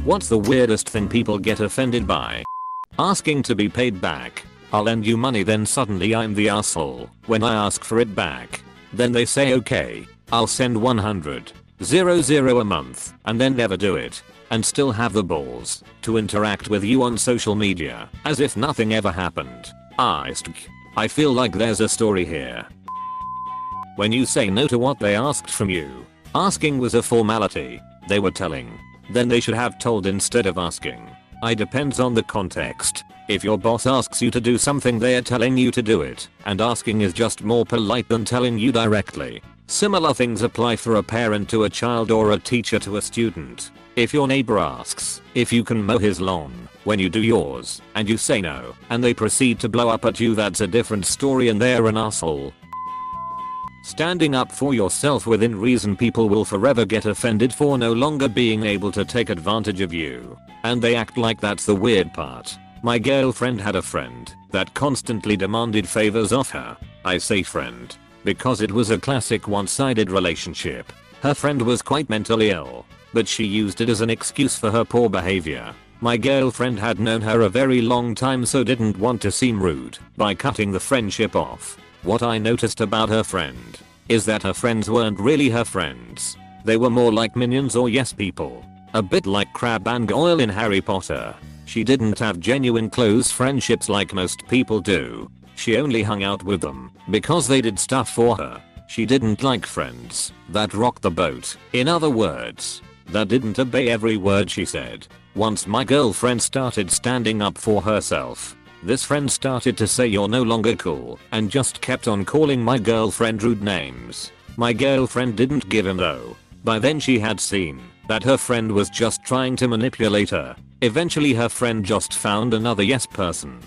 What's the weirdest thing people get offended by? Asking to be paid back. I'll lend you money, then suddenly I'm the asshole when I ask for it back. Then they say okay, I'll send 100,000 a month and then never do it. And still have the balls to interact with you on social media as if nothing ever happened. I feel like there's a story here. When you say no to what they asked from you. Asking was a formality. They were telling. Then they should have told instead of asking. It depends on the context. If your boss asks you to do something, they are telling you to do it, and asking is just more polite than telling you directly. Similar things apply for a parent to a child or a teacher to a student. If your neighbor asks if you can mow his lawn when you do yours, and you say no, and they proceed to blow up at you, that's a different story and they're an asshole. Standing up for yourself within reason. People will forever get offended for no longer being able to take advantage of you. And they act like that's the weird part. My girlfriend had a friend that constantly demanded favors of her. I say friend because it was a classic one-sided relationship. Her friend was quite mentally ill, but she used it as an excuse for her poor behavior. My girlfriend had known her a very long time, so didn't want to seem rude by cutting the friendship off. What I noticed about her friend is that her friends weren't really her friends. They were more like minions or yes people. A bit like Crabbe and Goyle in Harry Potter. She didn't have genuine close friendships like most people do. She only hung out with them because they did stuff for her. She didn't like friends that rocked the boat. In other words, that didn't obey every word she said. Once my girlfriend started standing up for herself, this friend started to say you're no longer cool and just kept on calling my girlfriend rude names. My girlfriend didn't give him though. By then she had seen that her friend was just trying to manipulate her. Eventually her friend just found another yes person.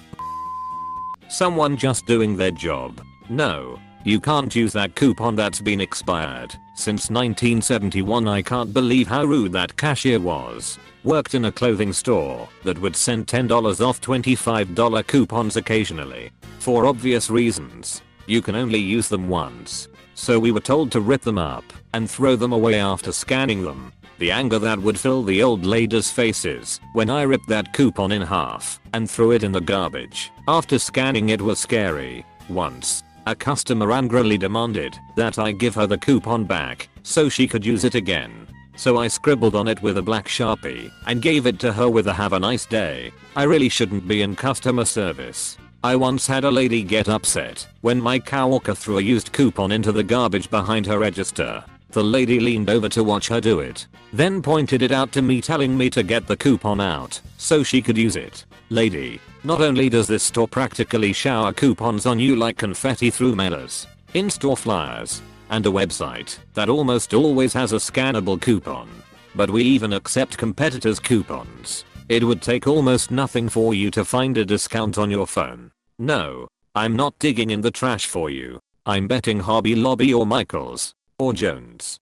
Someone just doing their job. No, you can't use that coupon that's been expired since 1971. I can't believe how rude that cashier was. Worked in a clothing store that would send $10 off $25 coupons occasionally. For obvious reasons. You can only use them once. So we were told to rip them up and throw them away after scanning them. The anger that would fill the old ladies' faces when I ripped that coupon in half and threw it in the garbage after scanning it was scary. Once, a customer angrily demanded that I give her the coupon back so she could use it again. So I scribbled on it with a black Sharpie and gave it to her with a "have a nice day." I really shouldn't be in customer service. I once had a lady get upset when my coworker threw a used coupon into the garbage behind her register. The lady leaned over to watch her do it, then pointed it out to me, telling me to get the coupon out so she could use it. Lady, not only does this store practically shower coupons on you like confetti through mailers, in-store flyers, and a website that almost always has a scannable coupon, but we even accept competitors' coupons. It would take almost nothing for you to find a discount on your phone. No, I'm not digging in the trash for you. I'm betting Hobby Lobby or Michaels or Jones.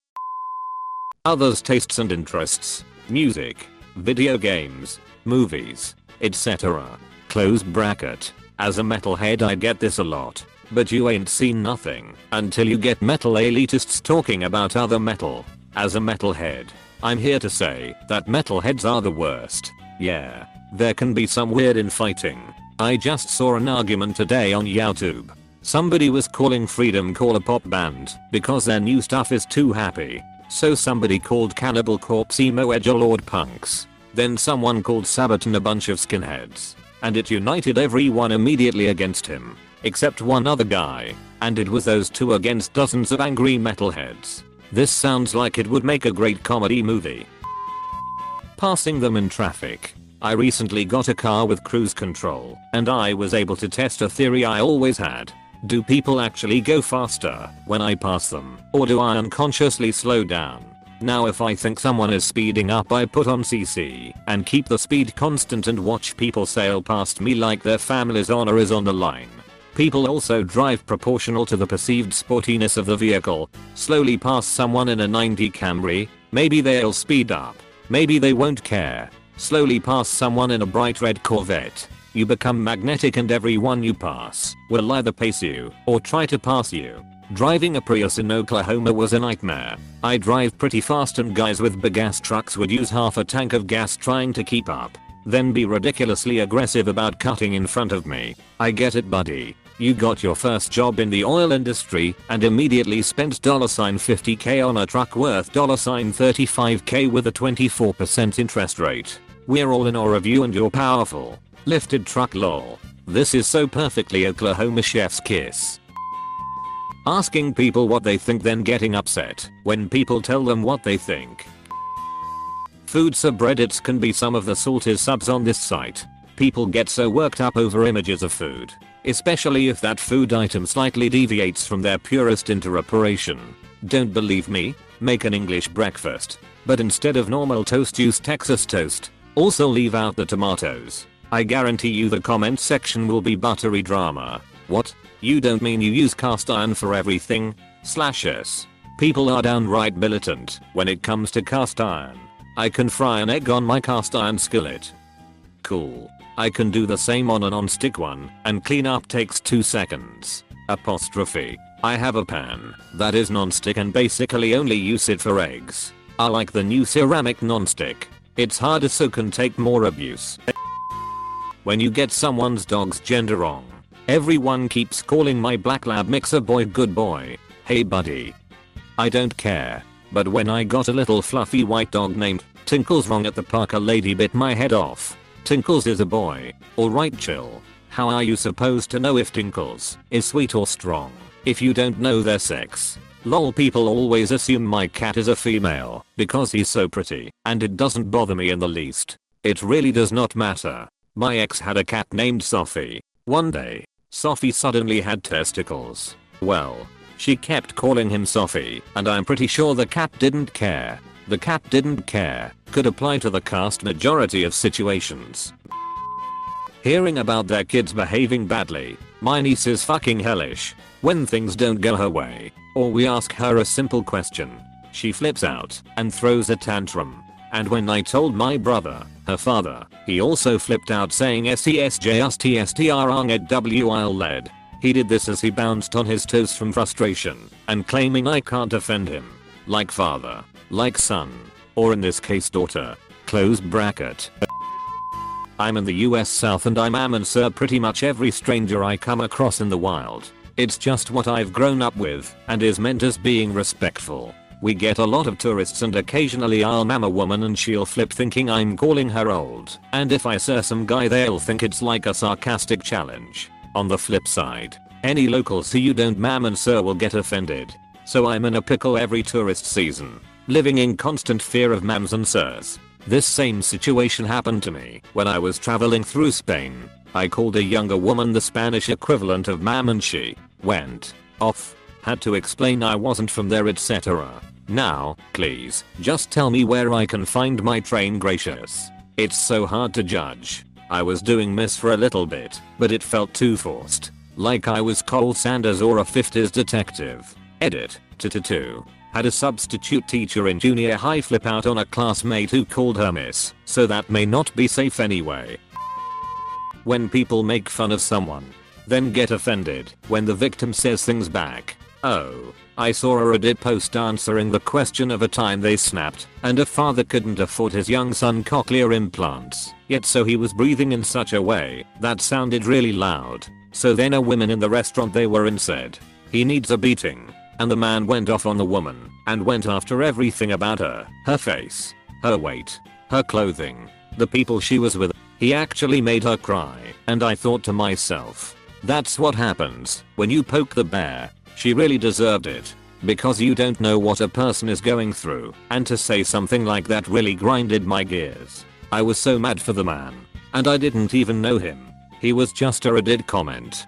Others' tastes and interests, music, video games, movies, etc. Close bracket. As a metalhead I get this a lot. But you ain't seen nothing until you get metal elitists talking about other metal. As a metalhead, I'm here to say that metalheads are the worst. Yeah, there can be some weird infighting. I just saw an argument today on YouTube. Somebody was calling Freedom Call a pop band because their new stuff is too happy. So somebody called Cannibal Corpse emo edgelord punks. Then someone called Sabaton a bunch of skinheads. And it united everyone immediately against him. Except one other guy. And it was those two against dozens of angry metalheads. This sounds like it would make a great comedy movie. Passing them in traffic. I recently got a car with cruise control, and I was able to test a theory I always had. Do people actually go faster when I pass them, or do I unconsciously slow down? Now if I think someone is speeding up, I put on CC and keep the speed constant and watch people sail past me like their family's honor is on the line. People also drive proportional to the perceived sportiness of the vehicle. Slowly pass someone in a 90 Camry, maybe they'll speed up, maybe they won't care. Slowly pass someone in a bright red Corvette. You become magnetic and everyone you pass will either pace you or try to pass you. Driving a Prius in Oklahoma was a nightmare. I drive pretty fast and guys with big ass trucks would use half a tank of gas trying to keep up. Then be ridiculously aggressive about cutting in front of me. I get it, buddy. You got your first job in the oil industry and immediately spent $50k on a truck worth $35k with a 24% interest rate. We're all in awe of you and your powerful lifted truck lol. This is so perfectly Oklahoma chef's kiss. Asking people what they think then getting upset when people tell them what they think. Food subreddits can be some of the saltiest subs on this site. People get so worked up over images of food, especially if that food item slightly deviates from their purest interpretation. Don't believe me? Make an English breakfast, but instead of normal toast use Texas toast. Also leave out the tomatoes. I guarantee you the comment section will be buttery drama. What? You don't mean you use cast iron for everything? /s. People are downright militant when it comes to cast iron. I can fry an egg on my cast iron skillet. Cool. I can do the same on a non-stick one, and clean up takes 2 seconds. Apostrophe. I have a pan that is non-stick and basically only use it for eggs. I like the new ceramic non-stick. It's harder so can take more abuse. When you get someone's dog's gender wrong. Everyone keeps calling my black lab mixer boy good boy. Hey buddy. I don't care. But when I got a little fluffy white dog named Tinkles wrong at the park, a lady bit my head off. Tinkles is a boy. Alright, chill. How are you supposed to know if Tinkles is sweet or strong if you don't know their sex? Lol, people always assume my cat is a female because he's so pretty, and it doesn't bother me in the least. It really does not matter. My ex had a cat named Sophie. One day, Sophie suddenly had testicles. Well, she kept calling him Sophie, and I'm pretty sure the cat didn't care. The cat didn't care could apply to the vast majority of situations. Hearing about their kids behaving badly. My niece is fucking hellish. When things don't go her way, or we ask her a simple question, she flips out and throws a tantrum. And when I told my brother, her father, he also flipped out saying SESJSTSTR He did this as he bounced on his toes from frustration and claiming I can't defend him. Like father, like son, or in this case daughter. Close bracket. I'm in the US South and I am and sir pretty much every stranger I come across in the wild. It's just what I've grown up with and is meant as being respectful. We get a lot of tourists and occasionally I'll mam a woman and she'll flip thinking I'm calling her old. And if I sir some guy they'll think it's like a sarcastic challenge. On the flip side, any locals who you don't mam and sir will get offended. So I'm in a pickle every tourist season. Living in constant fear of mams and sirs. This same situation happened to me when I was traveling through Spain. I called a younger woman the Spanish equivalent of mam and she went off. Had to explain I wasn't from there, etc. Now, please, just tell me where I can find my train, gracious. It's so hard to judge. I was doing Miss for a little bit, but it felt too forced. Like I was Cole Sanders or a 50s detective. Edit. 2. Had a substitute teacher in junior high flip out on a classmate who called her miss, so that may not be safe anyway. When people make fun of someone, then get offended when the victim says things back. Oh, I saw a Reddit post answering the question of a time they snapped and a father couldn't afford his young son cochlear implants, yet so he was breathing in such a way that sounded really loud. So then a woman in the restaurant they were in said, he needs a beating. And the man went off on the woman and went after everything about her face, her weight, her clothing, the people she was with. He actually made her cry, and I thought to myself, that's what happens when you poke the bear. She really deserved it, because you don't know what a person is going through, and to say something like that really grinded my gears. I was so mad for the man, and I didn't even know him. He was just a Reddit comment.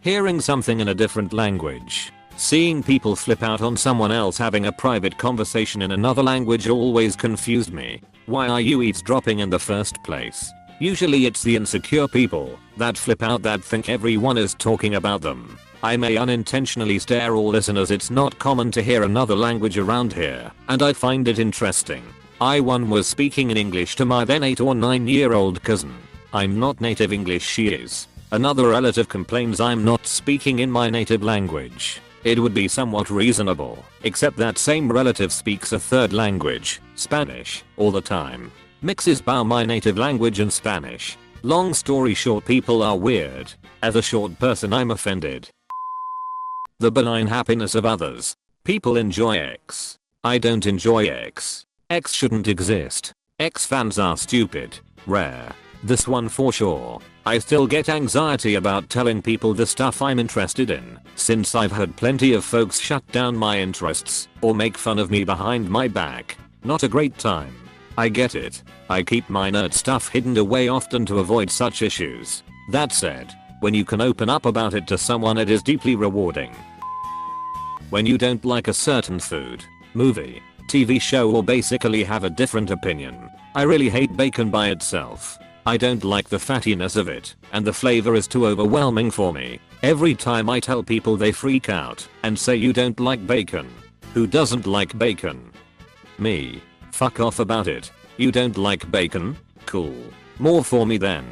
Hearing something in a different language. Seeing people flip out on someone else having a private conversation in another language always confused me. Why are you eavesdropping in the first place? Usually it's the insecure people that flip out that think everyone is talking about them. I may unintentionally stare all listeners, it's not common to hear another language around here, and I find it interesting. I one was speaking in English to my then 8 or 9 year old cousin. I'm not native English, she is. Another relative complains I'm not speaking in my native language. It would be somewhat reasonable, except that same relative speaks a third language, Spanish, all the time. Mixes both my native language and Spanish. Long story short, people are weird. As a short person, I'm offended. The benign happiness of others. People enjoy X. I don't enjoy X. X shouldn't exist. X fans are stupid. Rare. This one for sure. I still get anxiety about telling people the stuff I'm interested in, since I've had plenty of folks shut down my interests or make fun of me behind my back. Not a great time. I get it. I keep my nerd stuff hidden away often to avoid such issues. That said, when you can open up about it to someone, it is deeply rewarding. When you don't like a certain food, movie, TV show, or basically have a different opinion. I really hate bacon by itself. I don't like the fattiness of it, and the flavor is too overwhelming for me. Every time I tell people, they freak out and say you don't like bacon. Who doesn't like bacon? Me. Fuck off about it. You don't like bacon? Cool. More for me then.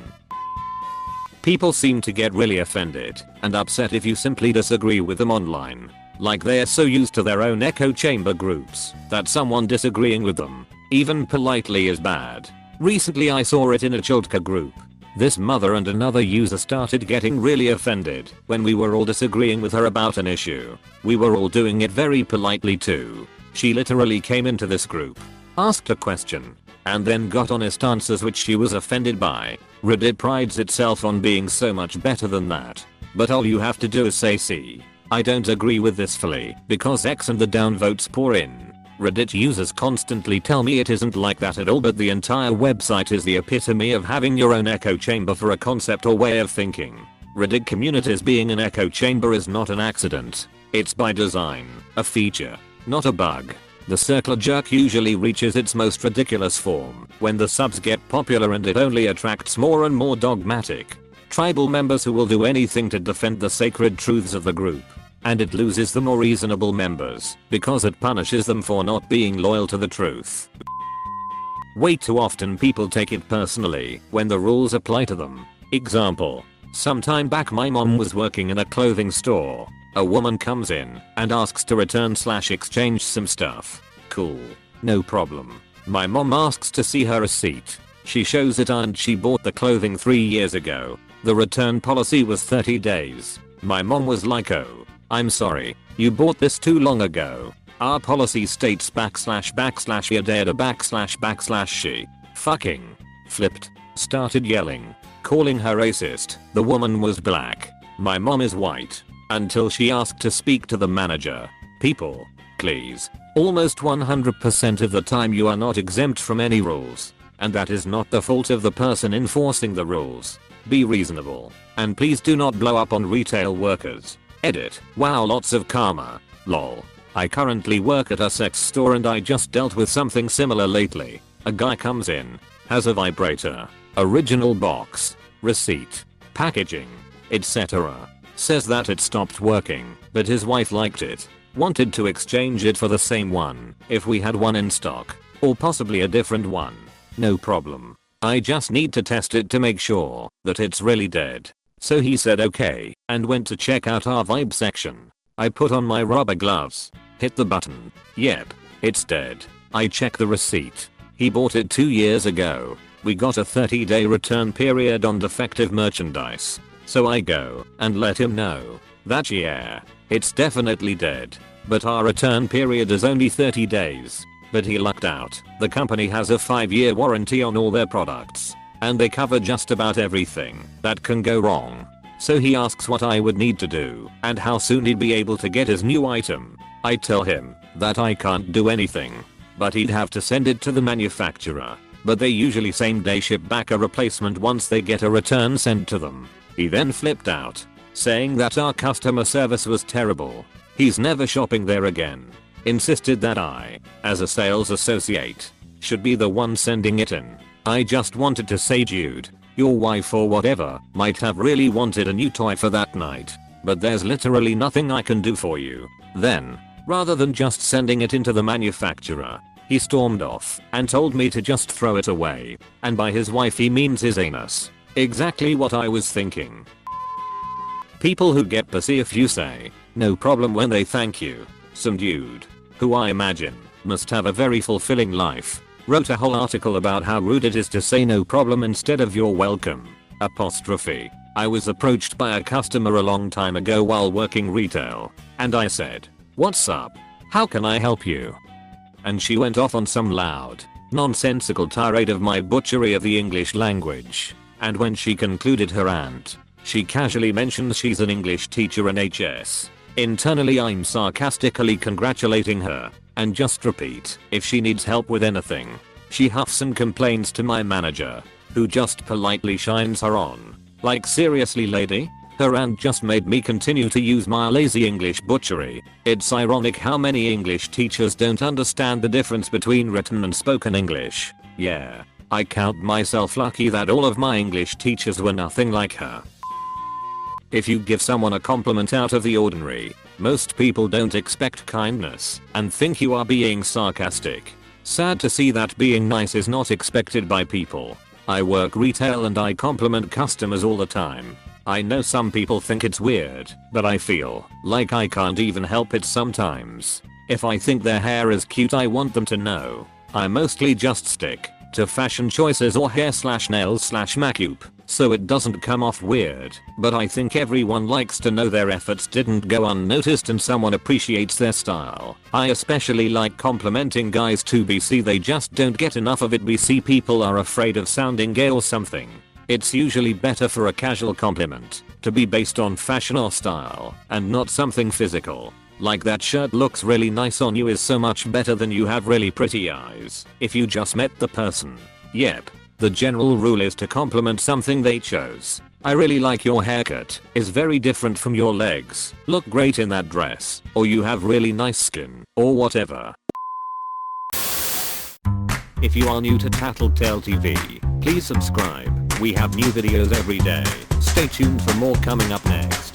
People seem to get really offended and upset if you simply disagree with them online. Like they're so used to their own echo chamber groups that someone disagreeing with them, even politely, is bad. Recently I saw it in a Childka group. This mother and another user started getting really offended when we were all disagreeing with her about an issue. We were all doing it very politely too. She literally came into this group, asked a question, and then got honest answers which she was offended by. Reddit prides itself on being so much better than that. But all you have to do is say, see, I don't agree with this fully because X, and the downvotes pour in. Reddit users constantly tell me it isn't like that at all, but the entire website is the epitome of having your own echo chamber for a concept or way of thinking. Reddit communities being an echo chamber is not an accident. It's by design, a feature, not a bug. The circle jerk usually reaches its most ridiculous form when the subs get popular, and it only attracts more and more dogmatic tribal members who will do anything to defend the sacred truths of the group. And it loses the more reasonable members because it punishes them for not being loyal to the truth. Way too often people take it personally when the rules apply to them. Example. Sometime back my mom was working in a clothing store. A woman comes in and asks to return/exchange some stuff. Cool. No problem. My mom asks to see her receipt. She shows it, and she bought the clothing 3 years ago. The return policy was 30 days. My mom was like, oh, I'm sorry, you bought this too long ago. Our policy states // your data / she fucking flipped, started yelling, calling her racist. The woman was black. My mom is white. Until she asked to speak to the manager. People, please. Almost 100% of the time you are not exempt from any rules. And that is not the fault of the person enforcing the rules. Be reasonable. And please do not blow up on retail workers. Edit. Wow, lots of karma. Lol. I currently work at a sex store, and I just dealt with something similar lately. A guy comes in, has a vibrator, original box, receipt, packaging, etc. Says that it stopped working, but his wife liked it. Wanted to exchange it for the same one, if we had one in stock, or possibly a different one. No problem. I just need to test it to make sure that it's really dead. So he said okay, and went to check out our vibe section. I put on my rubber gloves, hit the button. Yep, it's dead. I check the receipt. He bought it 2 years ago. We got a 30-day return period on defective merchandise. So I go and let him know that yeah, it's definitely dead, but our return period is only 30 days. But he lucked out. The company has a 5-year warranty on all their products, and they cover just about everything that can go wrong. So he asks what I would need to do and how soon he'd be able to get his new item. I tell him that I can't do anything, but he'd have to send it to the manufacturer. But they usually same day ship back a replacement once they get a return sent to them. He then flipped out, saying that our customer service was terrible. He's never shopping there again. Insisted that I, as a sales associate, should be the one sending it in. I just wanted to say, dude, your wife or whatever might have really wanted a new toy for that night, but there's literally nothing I can do for you. Then, rather than just sending it into the manufacturer, he stormed off and told me to just throw it away. And by his wife he means his anus. Exactly what I was thinking. People who get pissy if you say no problem when they thank you. Some dude, who I imagine must have a very fulfilling life, wrote a whole article about how rude it is to say no problem instead of you're welcome. I was approached by a customer a long time ago while working retail, and I said, "What's up? How can I help you?" And she went off on some loud, nonsensical tirade of my butchery of the English language. And when she concluded her rant, she casually mentioned she's an English teacher in HS. Internally I'm sarcastically congratulating her, and just repeat if she needs help with anything. She huffs and complains to my manager, who just politely shines her on. Like seriously lady? Her rant just made me continue to use my lazy English butchery. It's ironic how many English teachers don't understand the difference between written and spoken English. Yeah, I count myself lucky that all of my English teachers were nothing like her. If you give someone a compliment out of the ordinary, most people don't expect kindness and think you are being sarcastic. Sad to see that being nice is not expected by people. I work retail and I compliment customers all the time. I know some people think it's weird, but I feel like I can't even help it sometimes. If I think their hair is cute, I want them to know. I mostly just stick to fashion choices or hair/nails/makeup, so it doesn't come off weird, but I think everyone likes to know their efforts didn't go unnoticed and someone appreciates their style. I especially like complimenting guys too. BC they just don't get enough of it. BC people are afraid of sounding gay or something. It's usually better for a casual compliment to be based on fashion or style and not something physical. Like that shirt looks really nice on you is so much better than you have really pretty eyes if you just met the person. Yep. The general rule is to compliment something they chose. I really like your haircut, is very different from your legs, look great in that dress, or you have really nice skin, or whatever. If you are new to Tattletale TV, please subscribe. We have new videos every day. Stay tuned for more coming up next.